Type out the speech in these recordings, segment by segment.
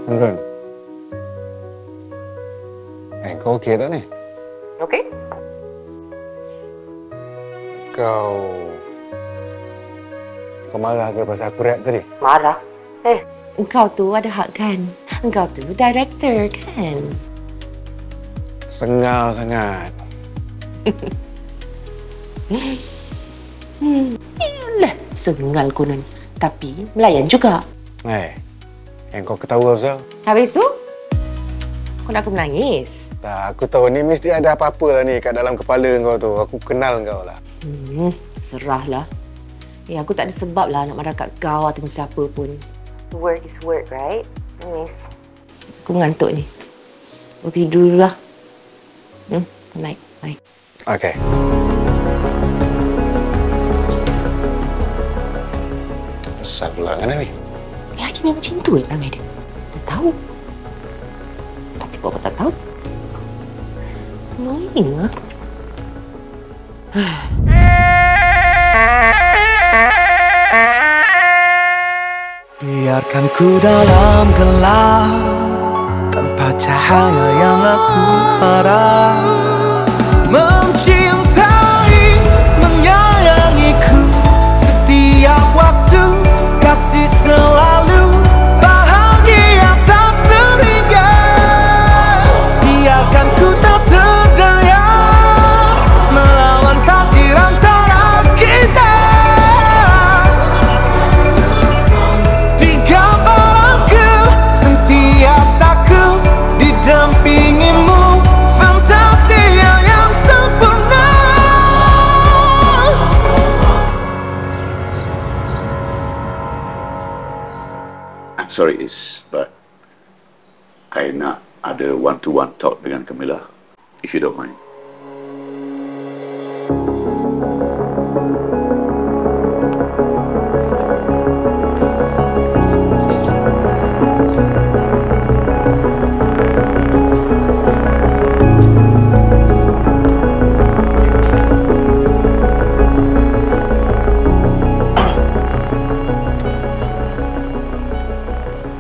Anggun. Kau okey tak ni? Okey. Kau marah ke pasal aku react tadi? Marah? Engkau tu ada hak kan? Engkau tu director kan? Sengal sangat. Yalah, sengal konon. Tapi melayan juga. Kau ketawa pasal? Habis tu, kau nak aku menangis? Tak, aku tahu ni mesti ada apa-apa lah ni kat dalam kepala kau tu. Aku kenal kau lah. Serahlah. Aku tak ada sebab lah nak marah kat kau atau siapa pun. Work is work, right? Miss. Aku mengantuk ni. Aku tidur dulu lah. Night. Okay. Besar pula kan ni? Lelaki memang macam tu perangai dia. Dia tahu. Tapi kau tak tahu. Annoying lah. Biarkan ku dalam gelap tanpa cahaya yang aku harap. Mencintai, menyayangiku setiap waktu, kasih selalu, bahagia tak terhingga. Biarkan ku tak terdaya melawan takdir antara kita. Di gambaranku sentiasa ku didampingimu, fantasi yang sempurna. I'm sorry, Is, but I nak ada one-to-one talk dengan Camilla, if you don't mind.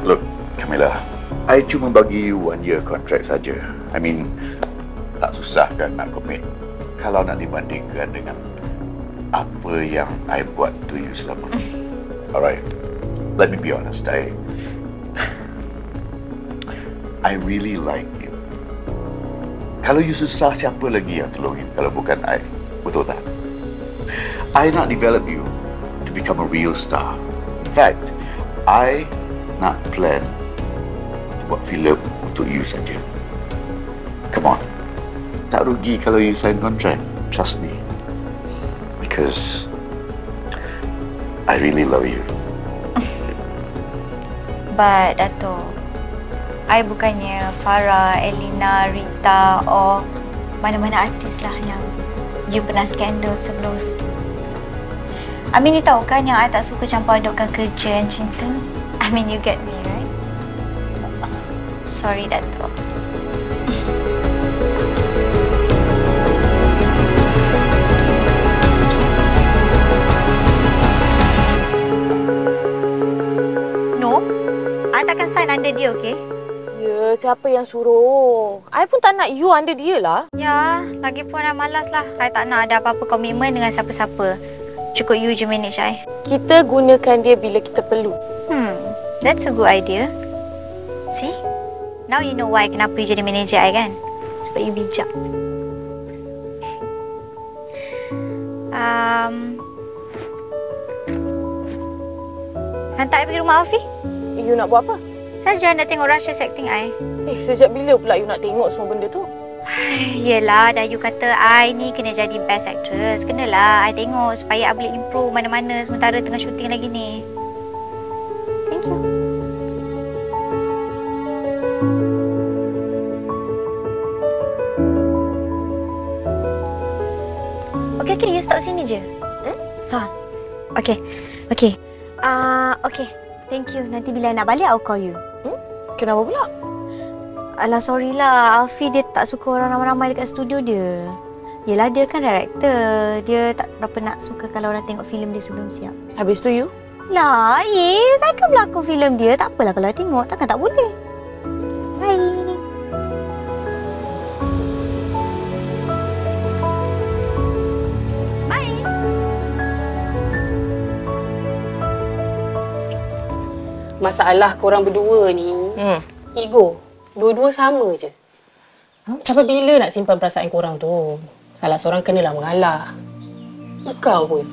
Look, Camilla, I cuma bagi you 1 year contract saja. I mean, tak susah kan nak commit kalau nak dibandingkan dengan apa yang I buat to you selama ni. Alright, let me be honest. I really like you. Kalau you susah, siapa lagi yang tolongin kalau bukan I? Betul tak? I nak develop you to become a real star. In fact, I nak plan untuk buat filem untuk you saja. Come on. Tak rugi kalau you sign contract. Trust me. Because I really love you. But, Dato', I bukannya Farah, Elina, Rita or mana-mana artis lah yang you pernah skandal sebelum. I mean, you tahu kan yang I tak suka campur adukkan kerja dan cinta? I mean, you get me, right? Sorry, Dato'. No, I takkan sign under dia, okay? Ya, siapa yang suruh? I pun tak nak you under dia lah. Ya, lagipun I malas lah. I tak nak ada apa-apa komitmen dengan siapa-siapa. Cukup you je manage I. Kita gunakan dia bila kita perlu. That's a good idea. See? Now you know why kenapa you jadi manager I kan? Sebab you bijak. Hantar I pergi rumah Alfie? You nak buat apa? Saja nak tengok Russia's acting I. Sejak bila pula you nak tengok semua benda tu? Yelah, dah you kata I ni kena jadi best actress. Kenalah I tengok supaya I boleh improve mana-mana sementara tengah syuting lagi ni. Thank you. Okay, you stop sini je. Okay. Okay. Thank you. Nanti bila I nak balik, I'll call you. Kenapa pula? Alah, sorry lah. Alfie dia tak suka orang ramai-ramai dekat studio dia. Yelah, dia kan director. Dia tak berapa nak suka kalau orang tengok filem dia sebelum siap. Habis tu you? Lah, saya kan berlakon filem dia. Tak apalah kalau I tengok. Takkan tak boleh. Masalah korang berdua ni, ego. Dua-dua sama je. Sampai bila nak simpan perasaan korang tu? Salah seorang kenalah mengalah. Kau pun.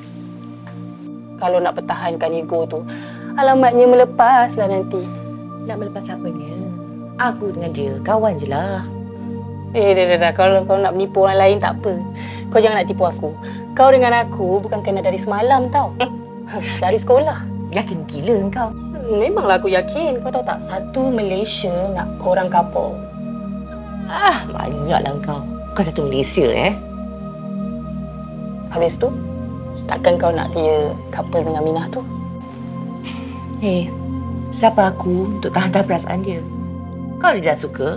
Kalau nak pertahankan ego tu, alamatnya melepaslah nanti. Nak melepas apanya? Aku dengan dia kawan je lah. Dah. Kalau kau nak menipu orang lain tak apa. Kau jangan nak tipu aku. Kau dengan aku bukan kenal dari semalam tau. Dari sekolah. Yakin gila engkau. Memanglah aku yakin. Kau tahu tak, satu Malaysia nak korang couple. Banyaklah engkau. Kau satu Malaysia Habis tu, takkan kau nak dia couple dengan Minah tu? Siapa aku untuk tahan-tahan perasaan dia? Kalau dia dah suka,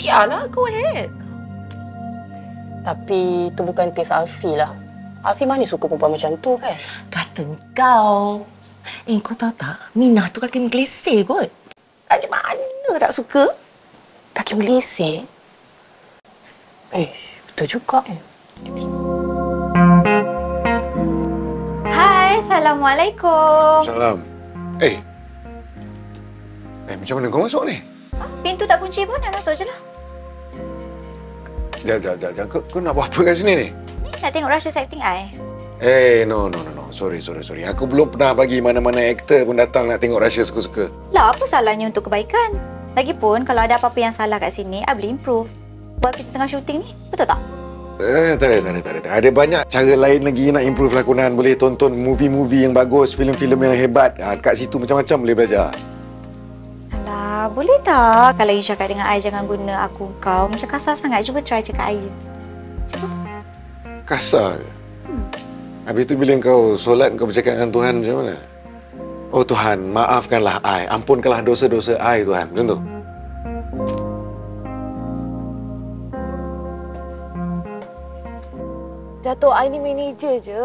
biarlah, go ahead. Tapi itu bukan taste Alfie lah. Alfie mana suka perempuan macam tu kan? Kata kau. Kau tahu tak? Minah tu kaki menggelesir kot. Lagi mana tak suka? Kaki melisik? Betul juga. Hai, Assalamualaikum. Salam. Macam mana kau masuk ni? Pintu tak kunci pun, nak masuk je lah. Jangan. Kau nak buat apa kat sini ni? Ni nak tengok Russia's acting I. No. Sorry. Aku belum pernah bagi mana-mana aktor pun datang nak tengok Russia suka-suka. Lah, apa salahnya untuk kebaikan? Lagipun, kalau ada apa-apa yang salah kat sini, I boleh improve. Buat kita tengah syuting ni, betul tak? Tak ada. Ada banyak cara lain lagi nak improve lakonan. Boleh tonton movie-movie yang bagus, filem-filem yang hebat. Kat situ macam-macam boleh belajar. Alah, boleh tak? Kalau you cakap dengan I jangan guna aku kau, macam kasar sangat. Cuba try cakap I. Cuba. Kasar ke? Habis tu bila kau solat, kau bercakap dengan Tuhan macam mana? Oh Tuhan, maafkanlah I. Ampunkanlah dosa-dosa I, Tuhan. Macam tu. Datuk, I ni manager je.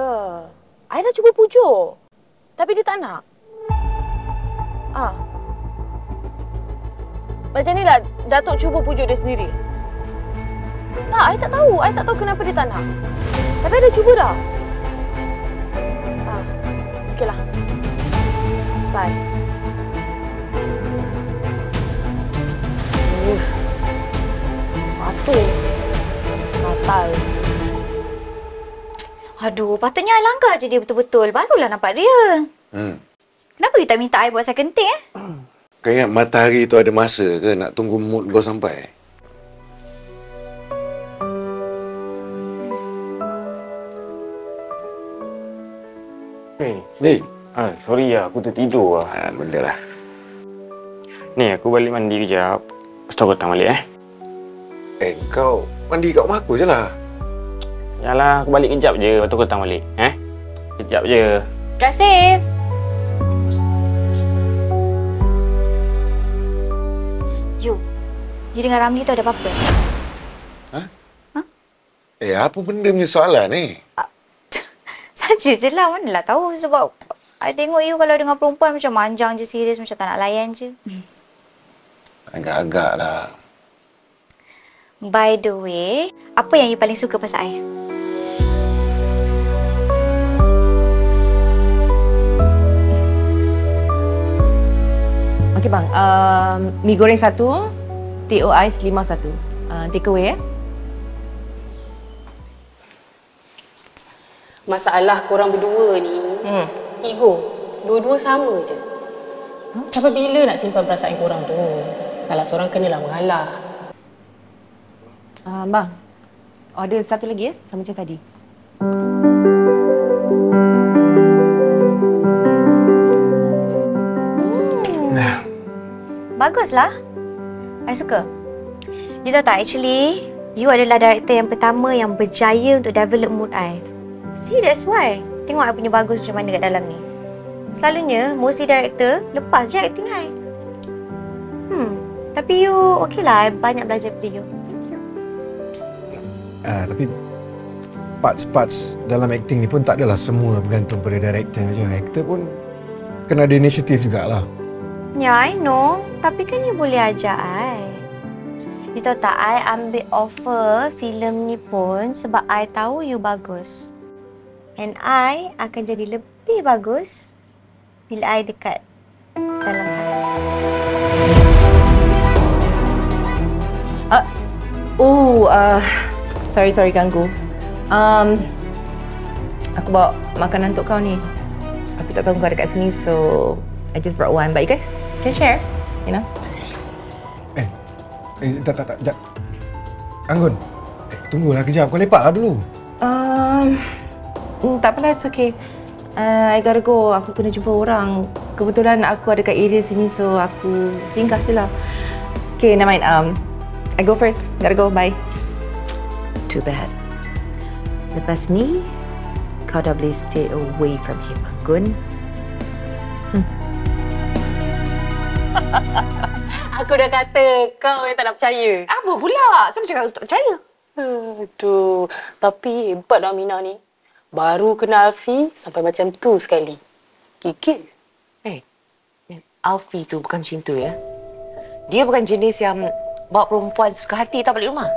I dah cuba pujuk. Tapi dia tak nak. Macam ni lah, Datuk cuba pujuk dia sendiri. Tak, I tak tahu. I tak tahu kenapa dia tak nak. Tapi I dah cuba dah. Okeylah. Bye. Satu. Fatal. Aduh, patutnya I langgar je dia betul-betul. Barulah nampak dia. Kenapa you tak minta I buat second take Kau ingat matahari tu ada masa ke nak tunggu mood kau sampai? Ni. Sorry lah, aku tertidur lah. Benda lah. Ni, aku balik mandi kejap. Lepas tu aku datang balik Kau mandi kat rumah aku je lah. Yalah, aku balik kejap je. Lepas tu aku datang balik. Kejap je. Drive safe. You dengan Ramli tu ada apa-apa? Apa benda punya soalan ni? Saja je lah. Manalah tahu sebab I tengok you kalau dengan perempuan macam manjang je, serius macam tak nak layan je. Agak-agak lah. By the way, apa yang you paling suka pasal I? Okey bang, mi goreng 1, teh ais 5 1. Take away Masalah korang berdua ni, ego. Dua-dua sama je. Sampai bila nak simpan perasaan korang tu? Salah seorang kenalah mengalah. Bang, order satu lagi sama macam tadi. Baguslah. I suka. You tahu tak, actually, you adalah director yang pertama yang berjaya untuk develop mood I. See, that's why. Tengok I punya bagus macam mana kat dalam ni. Selalunya, mostly director lepas je acting I. Tapi you, okey lah. I banyak belajar dari you. Thank you. Tapi parts-parts dalam acting ni pun tak adalah semua bergantung pada director je. Actor pun kena ada inisiatif jugalah. Ya, I know. Tapi kan you boleh ajar I. You tahu tak, I ambil offer filem ni pun sebab I tahu you bagus. And I akan jadi lebih bagus bila I dekat dalam tangan. Sorry ganggu. Aku bawa makanan untuk kau ni. Aku tak tahu kau ada kat sini, so I just brought one. But you guys can share, you know. Tak. Sekejap. Anggun. Tunggulah kejap. Kau lepaklah dulu. Tak apalah, it's okay. I gotta go. Aku kena jumpa orang. Kebetulan aku ada kat area sini, so aku singgah je lah. Okay, never mind. I go first. Gotta go. Bye. Too bad. Lepas ni, kau dah boleh stay away from him, Anggun. Aku dah kata kau yang tak nak percaya. Apa pula? Siapa cakap aku tak percaya? Aduh, tapi hebat dah Mina ni. Baru kenal Alfie sampai macam tu sekali. Gigil. Alfie tu bukan macam tu ya. Dia bukan jenis yang bawa perempuan suka hati tak balik rumah.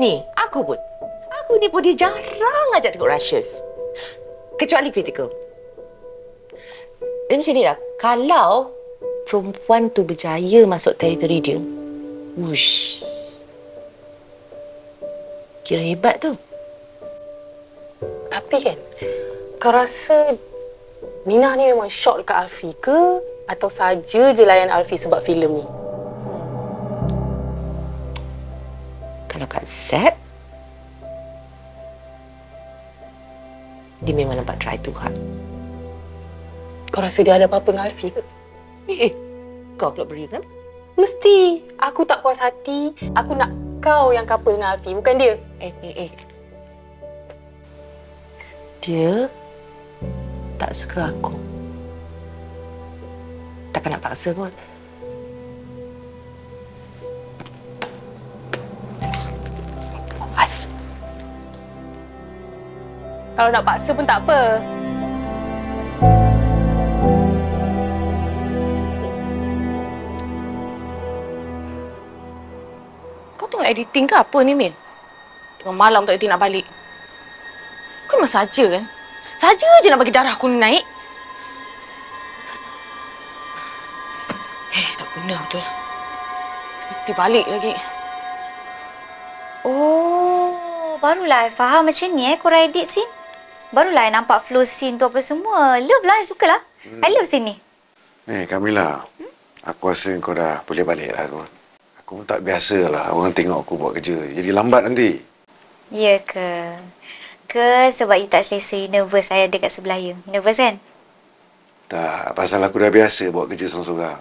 Ni, aku pun. Aku ni pun dia jarang ajak tengok rushes. Kecuali critical. Dia macam ni lah. Kalau perempuan tu berjaya masuk teritori dia, wush. Kira hebat tu. Tapi kan, kau rasa Mina ni memang shock dekat Alfie ke? Atau saja je layan Alfie sebab filem ni? Kalau kat set, dia memang nampak try too hard. Kau rasa dia ada apa-apa dengan Alfie ke? Kau pula beri kan? Mesti. Aku tak puas hati. Aku nak kau yang couple dengan Alfie, bukan dia. Dia tak suka aku. Takkan nak paksa pun. Awas. Kalau nak paksa pun tak apa. Kau tengok editing ke apa ni, Mil? Tengah malam tak editing nak balik. Kau memang saja kan? Saja je nak bagi darah aku naik. Tak guna betul. Kita balik lagi. Oh, barulah I faham macam ni korang edit scene. Barulah I nampak flow scene tu apa semua. Love lah, I sukalah. I love scene ni. Camilla. Aku rasa kau dah boleh balik lah kot. Aku pun tak biasalah orang tengok aku buat kerja. Jadi lambat nanti. Ya ke? Ke sebab you tak selesa, you nervous I ada kat sebelah you. Nervous kan? Tak, pasal aku dah biasa buat kerja seorang-seorang.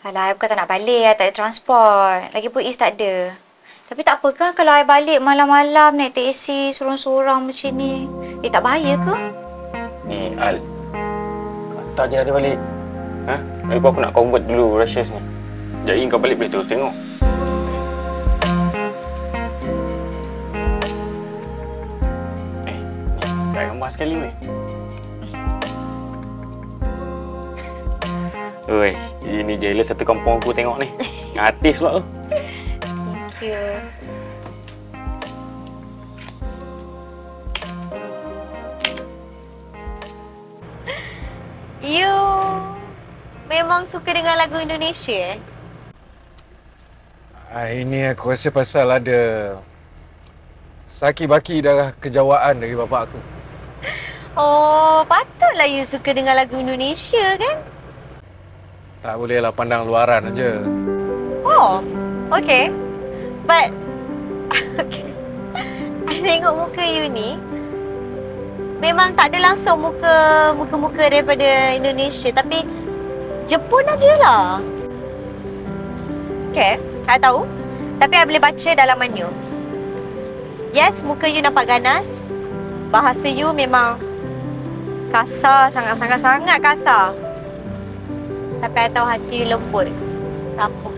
Alah, I bukan tak nak balik, I tak ada transport. Lagipun Is tak ada. Tapi tak apa kan kalau I balik malam-malam naik teksi sorang-sorang macam ni. Tak bahaya ke? Ni, Al. Tak je ada balik. Lagipun aku nak convert dulu rushes ni. Jadi kau balik boleh terus tengok. Tak gambar sekali weh. Oi, ini jealous satu kampung aku tengok ni. Artis pula tu. Thank you. You memang suka dengan lagu Indonesia Ini aku rasa pasal ada saki-baki darah kejawaan dari bapa aku. Oh, patutlah you suka dengan lagu Indonesia kan? Tak bolehlah pandang luaran aja. Oh, okay. But, okay. I tengok muka you ni, memang tak ada langsung muka-muka daripada Indonesia. Tapi, Jepun ada lah. Okay, saya tahu. Tapi I boleh baca dalaman you. Yes, muka you nampak ganas. Bahasa you memang kasar, sangat-sangat kasar. Tapi I tahu hati you lembut, rapuh.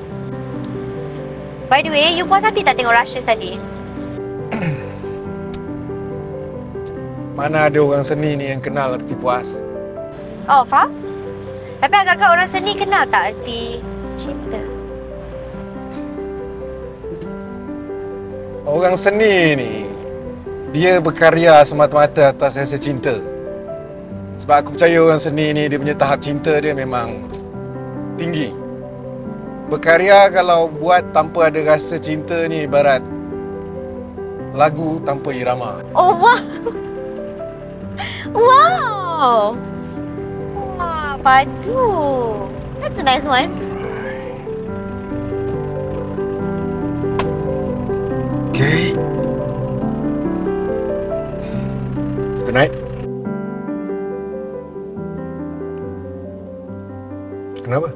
By the way, you puas hati tak tengok rushes tadi? Mana ada orang seni ni yang kenal arti puas. Oh, faham? Tapi agak-agak orang seni kenal tak arti cinta? Orang seni ni, dia berkarya semata-mata atas rasa cinta. Sebab aku percaya orang seni ni, dia punya tahap cinta dia memang tinggi. Berkarya kalau buat tanpa ada rasa cinta ni ibarat lagu tanpa irama. Oh, wow! Wow! Wah, padu. That's a nice one. Okay. Good night. Kenapa?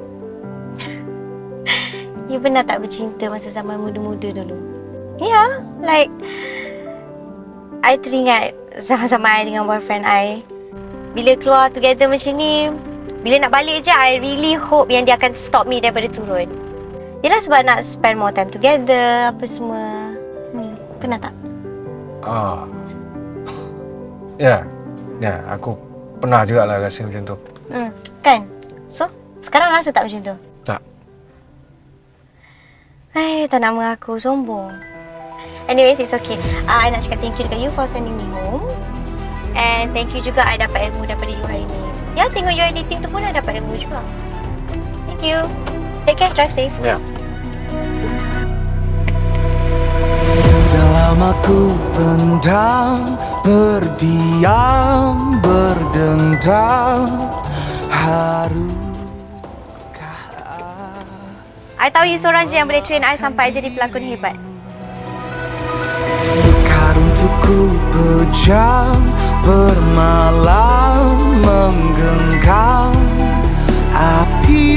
You pernah tak bercinta masa zaman muda-muda dulu? Yeah, like I teringat sama-sama I dengan boyfriend I. Bila keluar together macam ni, bila nak balik je, I really hope yang dia akan stop me daripada turun. Yelah sebab nak spend more time together, apa semua. Pernah tak? Ya, aku pernah jugalah rasa macam tu. Kan? So, sekarang rasa tak macam tu? Tak. Tak nak mengaku, sombong. Anyways, it's okay. I nak cakap thank you dekat you for sending me home. And thank you juga I dapat ilmu daripada you hari ni. Ya, tengok you editing tu pun I dapat ilmu juga. Thank you. Take care, drive safe. Ya. Sudah lama ku pendam, berdiam, berdendam. I tahu you seorang je yang boleh train I sampai jadi pelakon hebat. Sekarang untuk ku pejam, bermalam, menggenggam api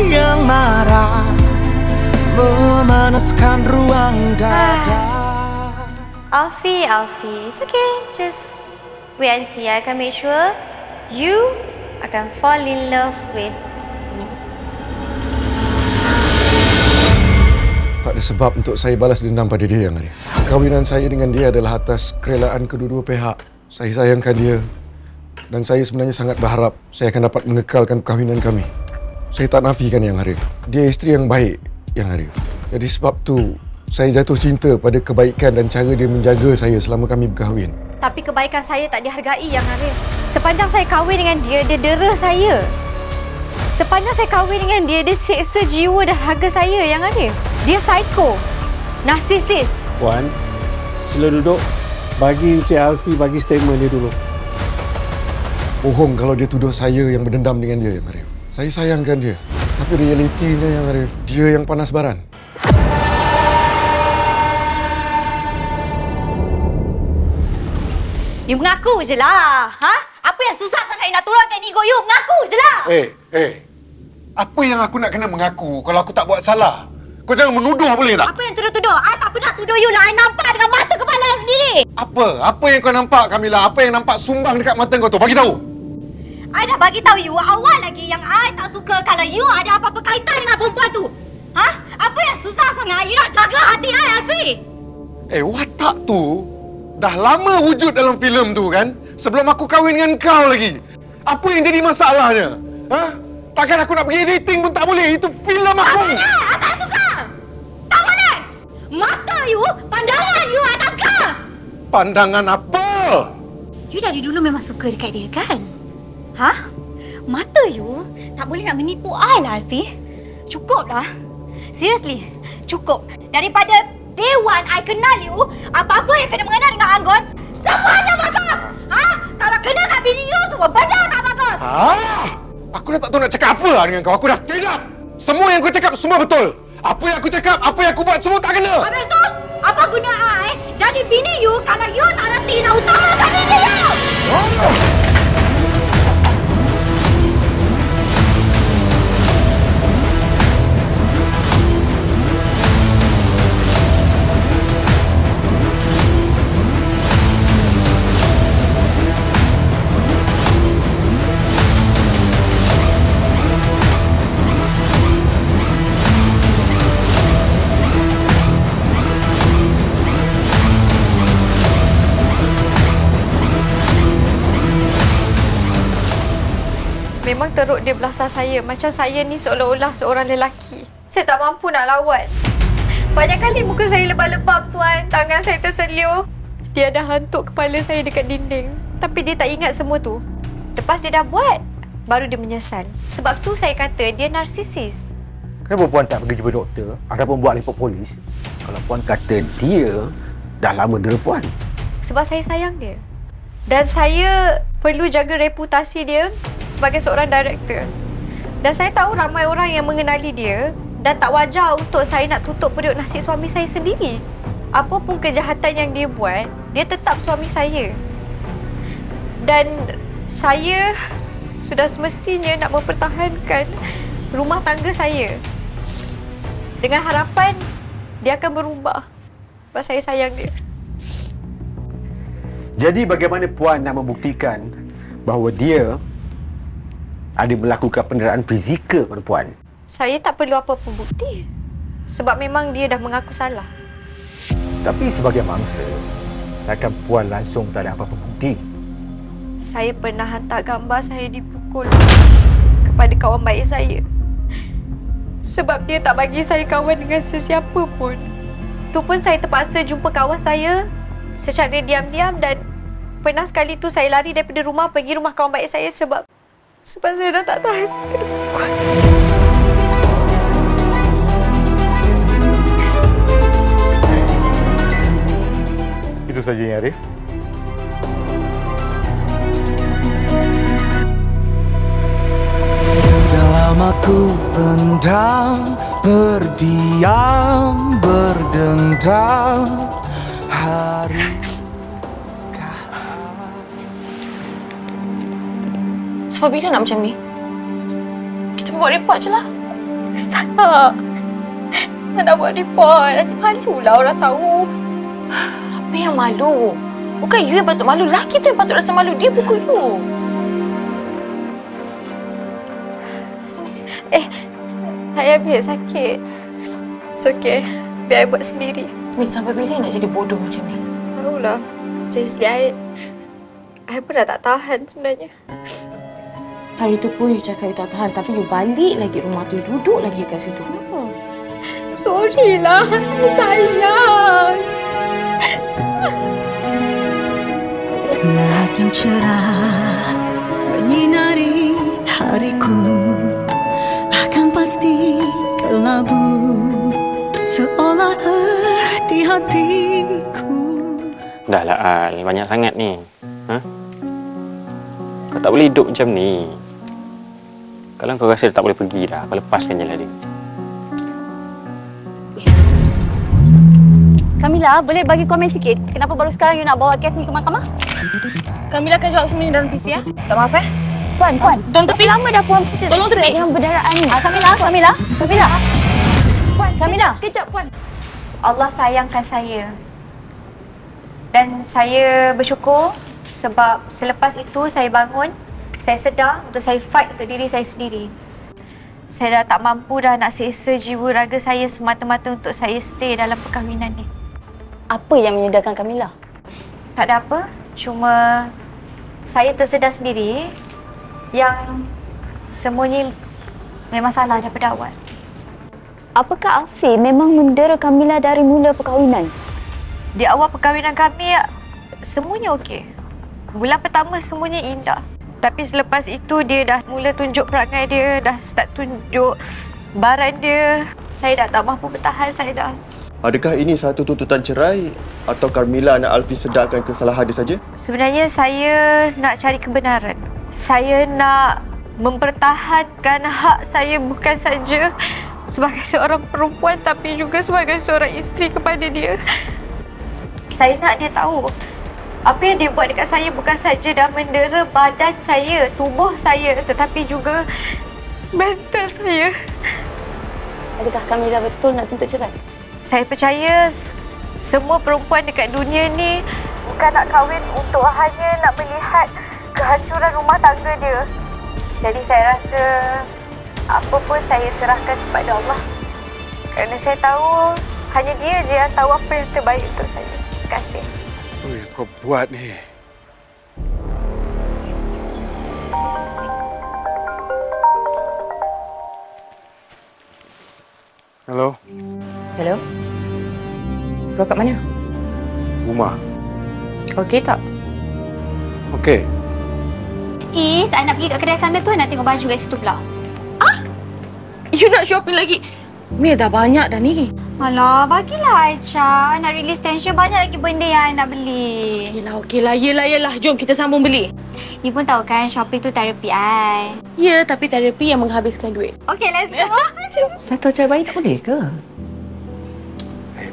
yang marah, memanaskan ruang dada. Alfie, it's okay. Just wait and see. I can make sure you akan fall in love with me. Tak ada sebab untuk saya balas dendam pada dia, Yang Arif. Perkahwinan saya dengan dia adalah atas kerelaan kedua-dua pihak. Saya sayangkan dia dan saya sebenarnya sangat berharap saya akan dapat mengekalkan perkahwinan kami. Saya tak nafikan Yang Arif. Dia isteri yang baik, Yang Arif. Jadi sebab tu saya jatuh cinta pada kebaikan dan cara dia menjaga saya selama kami berkahwin. Tapi kebaikan saya tak dihargai, Yang Arif. Sepanjang saya kahwin dengan dia, dia dera saya. Sepanjang saya kahwin dengan dia, dia seksa jiwa dan harga saya, Yang Arif. Dia psycho. Narsisis. Puan, sila duduk. Bagi Encik Alfie bagi statement dia dulu. Bohong kalau dia tuduh saya yang berdendam dengan dia, Yang Arif. Saya sayangkan dia. Tapi realitinya, Yang Arif, dia yang panas baran. You mengaku je lah. Ha? Apa yang susah sangat nak turunkan ego you? Mengaku je lah. Apa yang aku nak kena mengaku kalau aku tak buat salah? Kau jangan menuduh boleh tak? Apa yang tuduh-tuduh? I tak pernah tuduh you lah. I nampak dengan mata kepala sendiri. Apa? Apa yang kau nampak, Kamila? Apa yang nampak sumbang dekat mata kau tu? Bagi tahu. I dah bagi tahu you awal lagi yang I tak suka kalau you ada apa-apa kaitan dengan perempuan tu. Ha? Apa yang susah sangat? You nak jaga hati I, Alfie. Watak tu dah lama wujud dalam filem tu kan? Sebelum aku kahwin dengan kau lagi. Apa yang jadi masalahnya? Ha? Takkan aku nak pergi editing pun tak boleh. Itu filem aku. Tak boleh! I tak suka! Tak boleh! Mata you, pandangan you, I tak suka! Pandangan apa? You dari dulu memang suka dekat dia kan? Ha? Mata you tak boleh nak menipu I lah, Alfie. Cukup lah. Seriously, cukup. Daripada day one I kenal you, apa-apa yang kena mengenal dengan Anggon, semuanya bagus! Ha? Kalau kena kat bini you, semua benda tak bagus! Aku dah tak tahu nak cakap apa lah dengan kau. Aku dah fed up. Semua yang kau cakap semua betul. Apa yang aku cakap, apa yang aku buat semua tak kena. Habis tu, apa guna I jadi bini you kalau you tak reti nak utamakan bini you? Memang teruk dia belasah saya. Macam saya ni seolah-olah seorang lelaki. Saya tak mampu nak lawan. Banyak kali muka saya lebam-lebam, Tuan. Tangan saya terseliur. Dia ada hantuk kepala saya dekat dinding. Tapi dia tak ingat semua tu. Lepas dia dah buat, baru dia menyesal. Sebab tu saya kata dia narsisis. Kenapa puan tak pergi jumpa doktor ataupun buat report polis kalau puan kata dia dah lama dera puan? Sebab saya sayang dia. Dan saya perlu jaga reputasi dia sebagai seorang director. Dan saya tahu ramai orang yang mengenali dia dan tak wajar untuk saya nak tutup periuk nasi suami saya sendiri. Apa pun kejahatan yang dia buat, dia tetap suami saya. Dan saya sudah semestinya nak mempertahankan rumah tangga saya. Dengan harapan dia akan berubah. Sebab saya sayang dia. Jadi bagaimana puan nak membuktikan bahawa dia ada melakukan penderaan fizikal pada puan? Saya tak perlu apa-apa bukti. Sebab memang dia dah mengaku salah. Tapi sebagai mangsa, takkan puan langsung tak ada apa-apa bukti? Saya pernah hantar gambar saya dipukul kepada kawan baik saya. Sebab dia tak bagi saya kawan dengan sesiapa pun. Tu pun saya terpaksa jumpa kawan saya secara diam-diam dan pernah sekali tu saya lari daripada rumah pergi rumah kawan baik saya sebab saya dah tak tahan kena pukul. Itu saja yang Arif. Sudah lama ku pendam, berdiam, berdendam. Hari Sebab bila nak macam ni? Kita buat report je lah. Tak. Tak nak buat report. Nanti malulah orang tahu. Apa yang malu? Bukan you yang patut malu. Lelaki tu yang patut rasa malu. Dia pukul you. Saya ambil sakit. It's okay. Biar I buat sendiri. Min, sampai bila nak jadi bodoh macam ni? Tahulah. Seriously, I pun dah tak tahan sebenarnya. Hari tu pun you cakap you tak tahan. Tapi you balik lagi rumah tu. You duduk lagi kat situ. Kenapa? Sorry lah. Sayang. Langit yang cerah menyinari hariku akan pasti kelabu seolah arti hatiku. Dah lah Al, banyak sangat ni. Ha? Kau tak boleh hidup macam ni. Kalau kau rasa tak boleh pergi dah, kau lepaskan je lah dia. Kamila, boleh bagi komen sikit? Kenapa baru sekarang you nak bawa kes ni ke mahkamah? Kamila akan jawab semua ni dalam PC ya. Tak maaf Puan. Tolong tepi. Lama dah puan kita Tolong tepi. yang berdaraan ni. Kamila. Puan, Kamila. Sekejap, Puan. Allah sayangkan saya. Dan saya bersyukur sebab selepas itu saya bangun, saya sedar untuk saya fight untuk diri saya sendiri. Saya dah tak mampu dah nak seksa jiwa raga saya semata-mata untuk saya stay dalam perkahwinan ni. Apa yang menyedarkan Kamila? Tak ada apa. Cuma saya tersedar sendiri yang semuanya memang salah daripada awal. Apakah Afiq memang mendera Kamila dari mula perkahwinan? Di awal perkahwinan kami, semuanya okey. Bulan pertama semuanya indah. Tapi selepas itu dia dah mula tunjuk perangai dia, dah start tunjuk baran dia. Saya dah tak mampu bertahan, saya dah. Adakah ini satu tuntutan cerai atau Carmilla nak Alfie sedarkan kesalahan dia saja? Sebenarnya saya nak cari kebenaran. Saya nak mempertahankan hak saya bukan saja sebagai seorang perempuan tapi juga sebagai seorang isteri kepada dia. Saya nak dia tahu apa yang dia buat dekat saya bukan saja dah mendera badan saya, tubuh saya tetapi juga mental saya. Adakah Kamila betul nak tuntut cerai? Saya percaya semua perempuan dekat dunia ni bukan nak kahwin untuk hanya nak melihat kehancuran rumah tangga dia. Jadi saya rasa apa pun saya serahkan kepada Allah. Kerana saya tahu hanya dia je yang tahu apa yang terbaik untuk saya. Terima kasih. Ui, kau buat ni. Hello? Hello? Kau kat mana? Rumah. Okey tak? Okey. Is, I nak pergi kat kedai sana tu, nak tengok baju kat situ pula. You nak shopping lagi? Mil, dah banyak dah ni. Alah, bagilah Aicha. Nak release tension, banyak lagi benda yang I nak beli. Yelah. Jom kita sambung beli. You pun tahu kan, shopping tu terapi I. Ya, tapi terapi yang menghabiskan duit. Okay, let's go. Satu cabai tak boleh ke?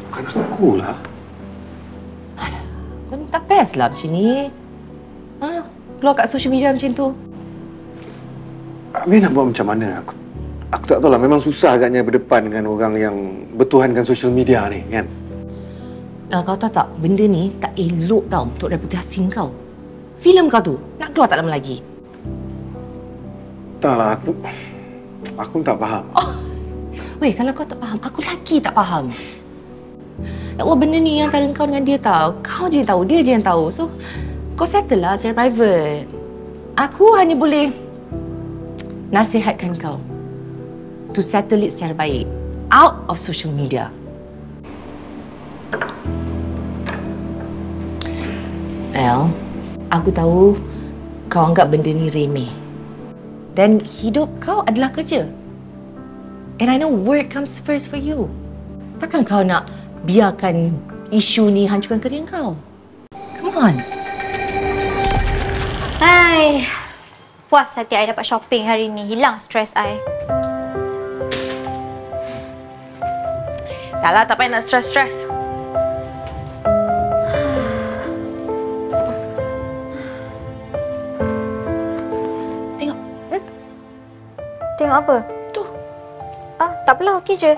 Bukan aku lah. Kau ni tak best lah macam ni. Keluar kat social media macam tu. Habis nak buat macam mana? Aku tak tahu lah. Memang susah agaknya berdepan dengan orang yang bertuhankan social media ni, kan? Kau tahu tak, benda ni tak elok tau untuk reputasi kau. Filem kau tu, nak keluar tak lama lagi. Tak lah, aku tak faham. Weh, kalau kau tak faham, aku lagi tak faham. Ya Allah, benda ni antara kau dengan dia tau. Kau je yang tahu, dia je yang tahu. So, kau settle lah secara private. Aku hanya boleh nasihatkan kau to settle it secara baik. Out of social media. El, aku tahu kau anggap benda ni remeh. Dan hidup kau adalah kerja. And I know work comes first for you. Takkan kau nak biarkan isu ni hancurkan kerjaya kau? Come on. Hai. Puas hati I dapat shopping hari ni. Hilang stres I. Dah lah, tak payah nak stres-stres. Tengok. Tengok apa? Tu. Tak apalah, okey je.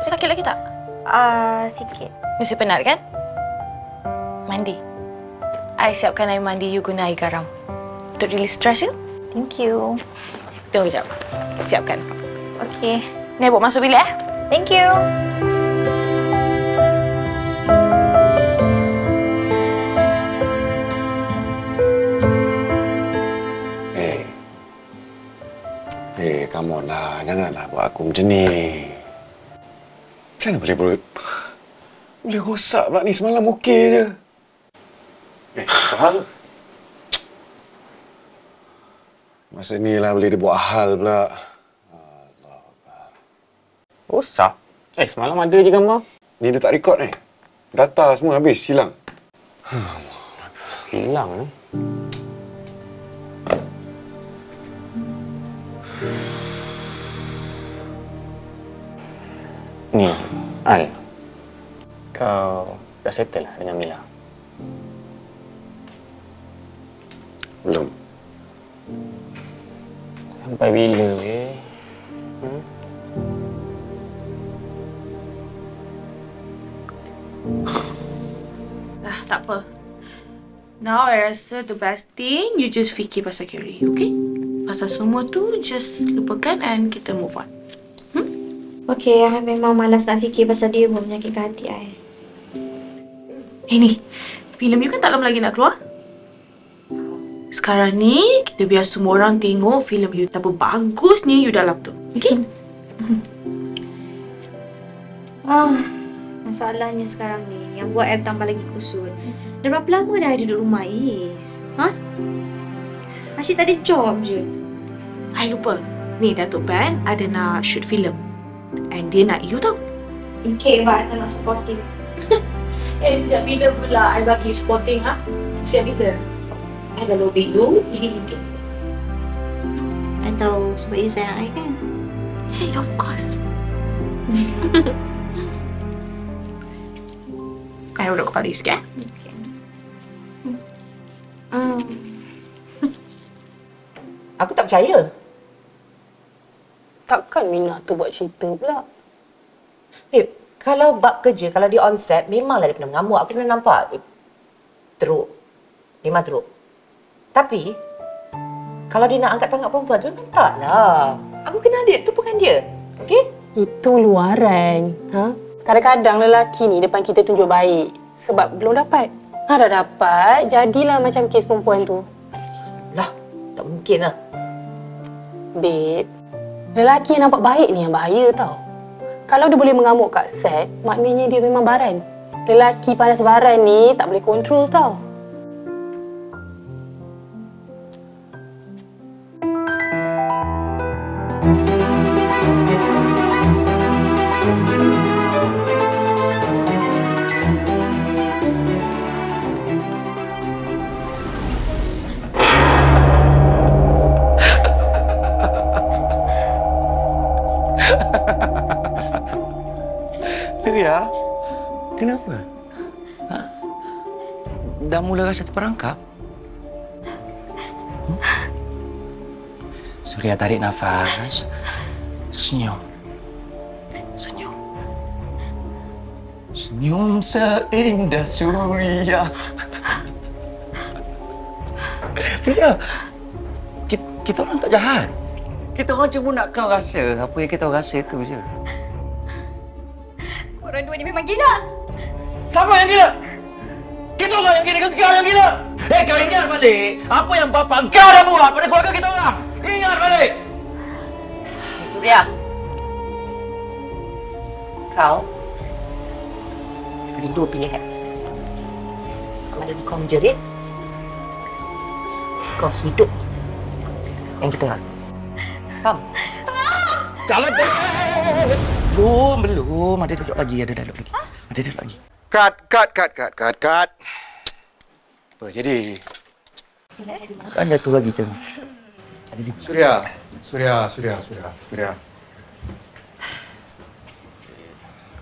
Sakit lagi tak? Sikit. Mesti penat kan? Mandi. I siapkan air mandi, you guna air garam. Untuk release stress you. Thank you. Tunggu sekejap. Siapkan. Okey. Ni bawa masuk bilik Thank you. Come on lah. Janganlah buat aku macam ni. Macam mana boleh rosak pula ni? Semalam okey je. Hal? Masa ni lah boleh dia buat hal pula. Rosak? Semalam ada je gambar. Ni dia tak rekod ni. Data semua habis, hilang. Hilang ni? Ni, Al. Kau dah settle lah dengan Mila? Belum. Sampai bila, tak apa. Now, I rasa the best thing, you just fikir pasal Carrie, okay? Pasal semua tu, just lupakan and kita move on. Okey, I memang malas nak fikir pasal dia pun menyakitkan hati I. Ni, filem you kan tak lama lagi nak keluar? Sekarang ni, kita biar semua orang tengok filem you betapa bagusnya you dalam tu. Okay? Masalahnya sekarang ni, yang buat I tambah lagi kusut. Dah berapa lama dah I duduk rumah, Is? Asyik tak ada job je. I lupa. Ni, Datuk Ben ada nak shoot filem. And dia nak you tau. Okay, but I tak nak supporting. Sejak bila pula I bagi you supporting, Sejak bila? I dah lobby you, ini. I tahu sebab you sayang I kan? Hey, of course. I duduk kepala sikit, Aku tak percaya. Takkan Mina tu buat cerita pula? Kalau bab kerja, kalau dia on set, memanglah dia pernah mengamuk. Aku pernah nampak. Teruk. Memang teruk. Tapi, kalau dia nak angkat tangan perempuan tu, memang taklah. Aku kenal dia. Tu bukan dia. Okey? Itu luaran. Kadang-kadang lelaki ni depan kita tunjuk baik. Sebab belum dapat. Dah dapat, jadilah macam kes perempuan tu. Lah, tak mungkin lah. Babe, lelaki yang nampak baik ni yang bahaya tau. Kalau dia boleh mengamuk kat set, maknanya dia memang baran. Lelaki panas baran ni tak boleh kontrol tau. Surya, kenapa? Ha? Dah mula rasa terperangkap? Surya, tarik nafas. Senyum. Senyum. Senyum seindah Surya. Surya, kita orang tak jahat. Kita orang cuma nak kau rasa apa yang kita rasa tu je. Korang dua ni memang gila. Siapa yang gila? Kita orang yang gila ke kau yang gila? Kau ingat balik apa yang bapa kau dah buat pada keluarga kita orang. Ingat balik. Surya. Kau ada dua pilihan. Sama ada kau menjerit, kau hidup yang kita nak. Faham? Jalan belum. Ada dialog lagi. Ada dialog lagi. Cut. Apa jadi? Ada tu lagi kan? Surya.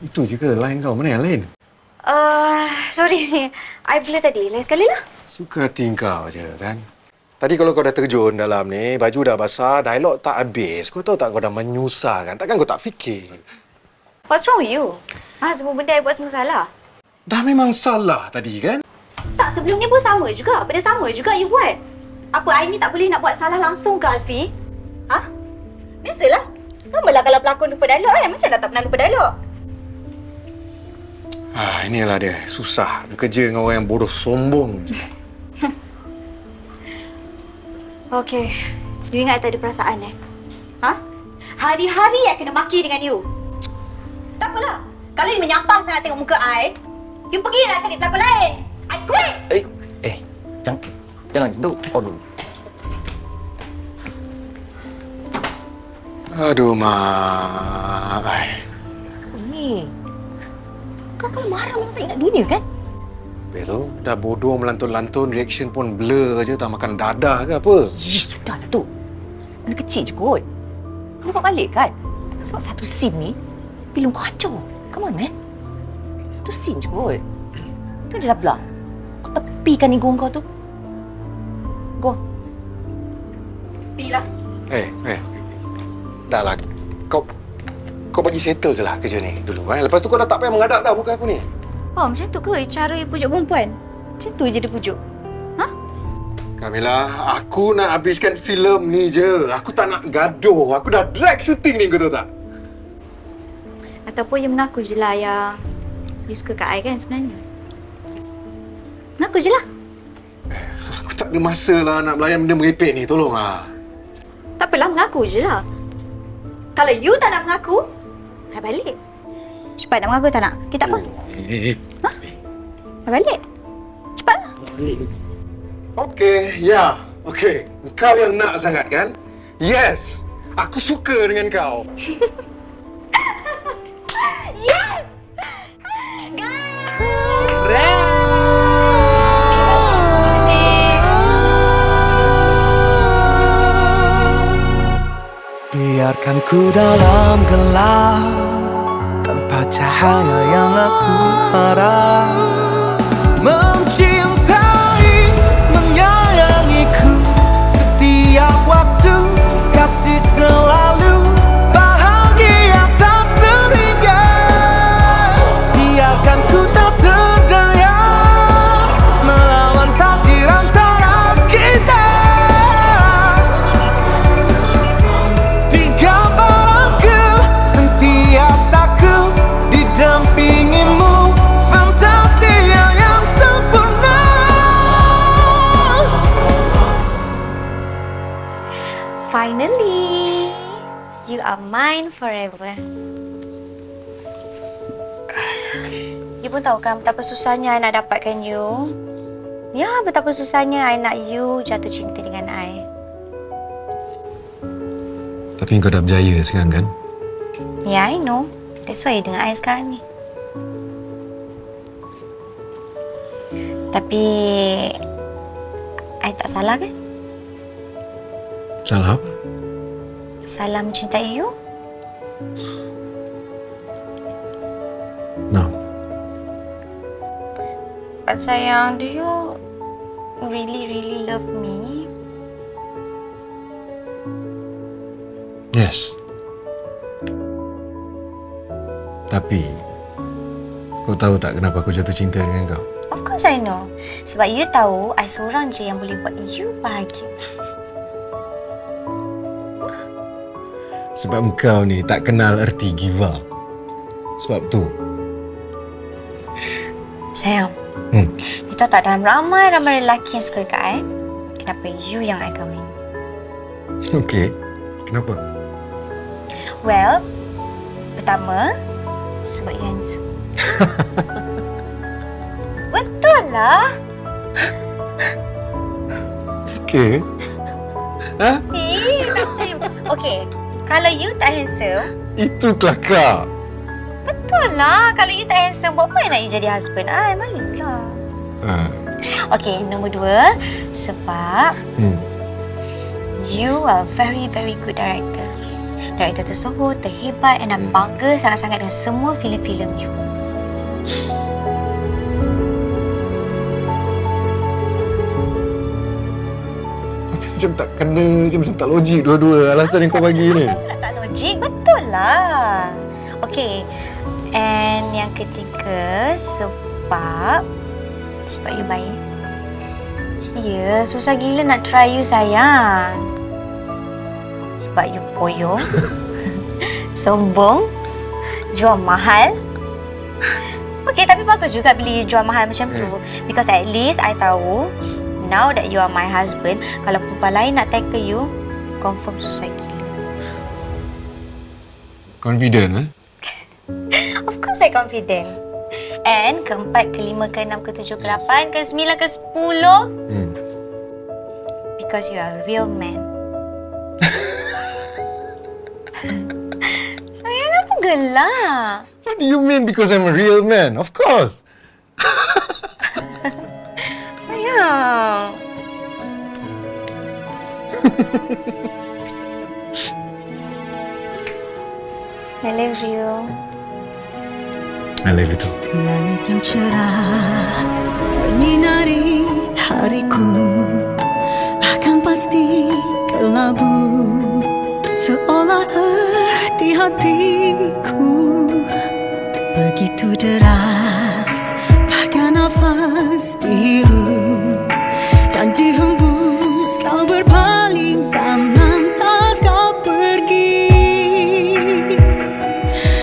Itu je ke line kau? Mana yang lain? Sorry ni. I bila tadi. Lain sekali lah. Suka hati kau je kan? Tadi kalau kau dah terjun dalam ni, baju dah basah, dialog tak habis. Kau tahu tak kau dah menyusahkan? Takkan kau tak fikir? What's wrong with you? Semua benda I buat semua salah. Dah memang salah tadi kan? Tak, sebelum ni pun sama juga. Benda sama juga you buat. Apa I ni tak boleh nak buat salah langsung ke Alfie? Biasalah. Normallah kalau pelakon lupa dialog kan. Macam dah tak pernah lupa dialog. Inilah dia. Susah. Dia kerja dengan orang yang bodoh sombong. Okey. You ingat tak ada perasaan Hari-hari I kena maki dengan you. Tak apalah. Kalau you menyampah sangat tengok muka I, you pergilah cari pelakon lain. I quit! Jangan macam tu. Aduh, Mak. Ni, kau kalau marah memang tak ingat dunia kan? Habis tu, dah bodoh melantun-lantun, reaction pun blur je, tak makan dadah ke apa? Sudahlah tu. Benda kecil je kot. Kau dapat balik kan? Sebab satu scene ni, film kau hancur. Come on, man. Satu scene je kot. Tu dia dah belah. Kau tepikan ego kau tu. Go. Pergilah. Dah lah. Kau bagi settle je lah kerja ni dulu. Lepas tu kau dah tak payah menghadap dah muka aku ni. Oh, macam tu ke cara you pujuk perempuan? Macam tu je dia pujuk? Kamila, aku nak habiskan filem ni je. Aku tak nak gaduh. Aku dah drag shooting ni, kau tahu tak? Ataupun you mengaku je lah yang you suka kat I kan sebenarnya? Mengaku je lah. Aku tak ada masa lah nak melayan benda merepek ni. Tolong lah. Tak apalah, mengaku je lah. Kalau you tak nak mengaku, I balik. Cepat nak mengaku tak nak? Okay, tak apa. I balik. Cepatlah. Okey, ya. Okey. Kau yang nak sangat kan? Yes. Aku suka dengan kau. Yes! Biarkan ku dalam gelap tanpa cahaya yang aku harap. Mencintai, menyayangiku setiap waktu, kasih selalu, bahagia tak terhingga. Biarkan ku tak terdaya melawan takdir antara kita. Di gambaranku sentiasa ku didampingimu, fantasi yang sempurna. Finally, you are mine forever. You pun tahu kan betapa susahnya I nak dapatkan you. Ya, betapa susahnya I nak you jatuh cinta dengan I. Tapi kau dah berjaya sekarang kan? Yeah, I know. That's why you dengan I sekarang ni. Tapi I tak salah kan? Salah apa? Salah mencintai you? No. But sayang, do you really love me? Yes. Tapi, kau tahu tak kenapa aku jatuh cinta dengan kau? Of course I know. Sebab you tahu, I seorang je yang boleh buat you bahagia. Sebab kau ni tak kenal erti give up. Sebab tu. Sayang, you tahu tak dalam ramai lelaki yang suka dekat I, kenapa you yang I kahwin? Okey. Kenapa? Well, pertama, sebab you handsome. Betul lah. Okey. Ha? Tak percaya. Okey, kalau you tak handsome, itu kelakar. betul lah. Kalau you tak handsome, buat apa yang nak you jadi husband? Malu lah. Okey, nombor 2, sebab you are very good director. Director tersebut, terhebat, dan bangga sangat-sangat dengan semua filem-filem you. Macam tak kena, macam tak logik dua-dua alasan yang kau bagi ni. Tak logik, betul lah. Okey, and yang ketiga, sebab you baik. Ya, susah gila nak try you sayang. Sebab you poyo, sombong, jual mahal. Okey, tapi bagus juga bila you jual mahal macam tu. Because at least I tahu, now that you are my husband, kalau perempuan lain nak tackle you, confirm susah gila. Confident, eh? Of course I confident. And keempat, kelima, keenam, ketujuh, ke-8, ke-9, ke-10. Because you are a real man. Sayang, apa gelak? What do you mean because I'm a real man? Of course. Sayang. I love you. I love you too. Langit yang cerah menyinari hariku akan pasti kelabu, seolah arti hatiku begitu deras, bahkan nafas dihiru dan dihembus kau berpaling dan lantas kau pergi.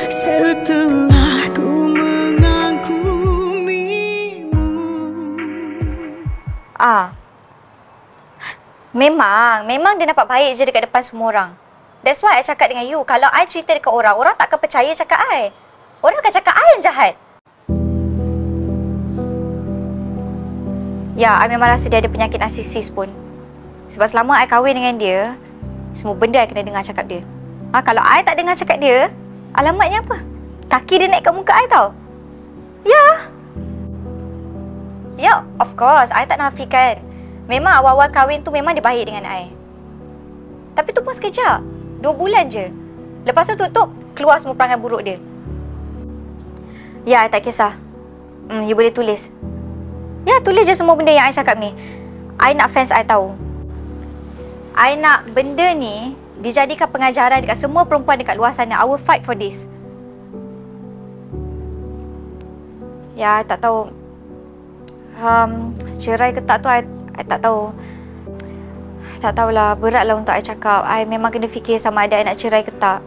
Setelah ku mengagumimu. Memang dia nampak baik je dekat depan semua orang. That's why I cakap dengan you, kalau I cerita dekat orang, orang tak akan percaya cakap I. Orang akan cakap I yang jahat. Ya, I memang rasa dia ada penyakit narsisis pun. Sebab selama I kahwin dengan dia, semua benda I kena dengar cakap dia. Kalau I tak dengar cakap dia, alamatnya apa? Kaki dia naik kat muka I tau. Ya, of course, I tak nafikan. Memang awal-awal kahwin tu memang dia baik dengan I. Tapi tu pun sekejap. 2 bulan je. Lepas tu tutup, keluar semua perangai buruk dia. Ya, I tak kisah. You boleh tulis. Ya, tulis je semua benda yang I cakap ni. I nak fans I tahu. I nak benda ni dijadikan pengajaran dekat semua perempuan dekat luar sana. I will fight for this. Ya, I tak tahu. Cerai ke tak tu, I tak tahu. Tak tahulah, beratlah untuk I cakap. I memang kena fikir sama ada I nak cerai ke tak.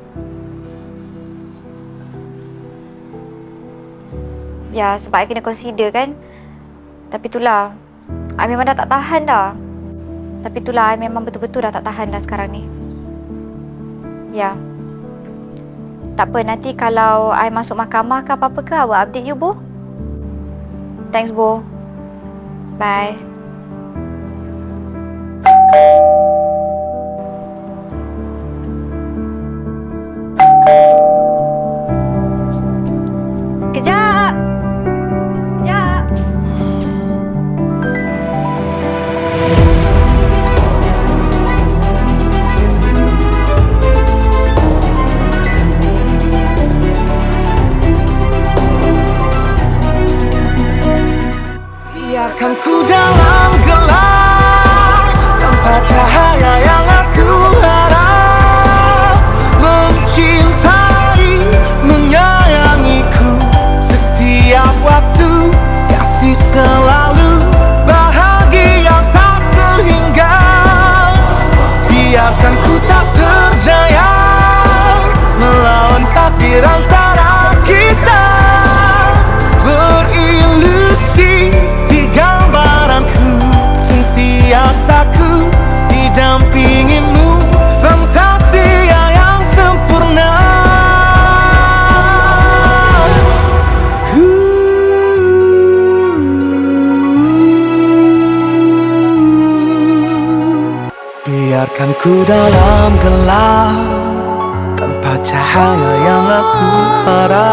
Ya, sebab I kena consider kan. Tapi itulah, I memang dah tak tahan dah. Tapi itulah, I memang betul-betul dah tak tahan dah sekarang ni. Ya. Tak apa, nanti kalau I masuk mahkamah ke apa-apa ke, I will update you, Bo. Thanks, Bo. Bye. Ku dalam gelap tanpa cahaya yang aku harap.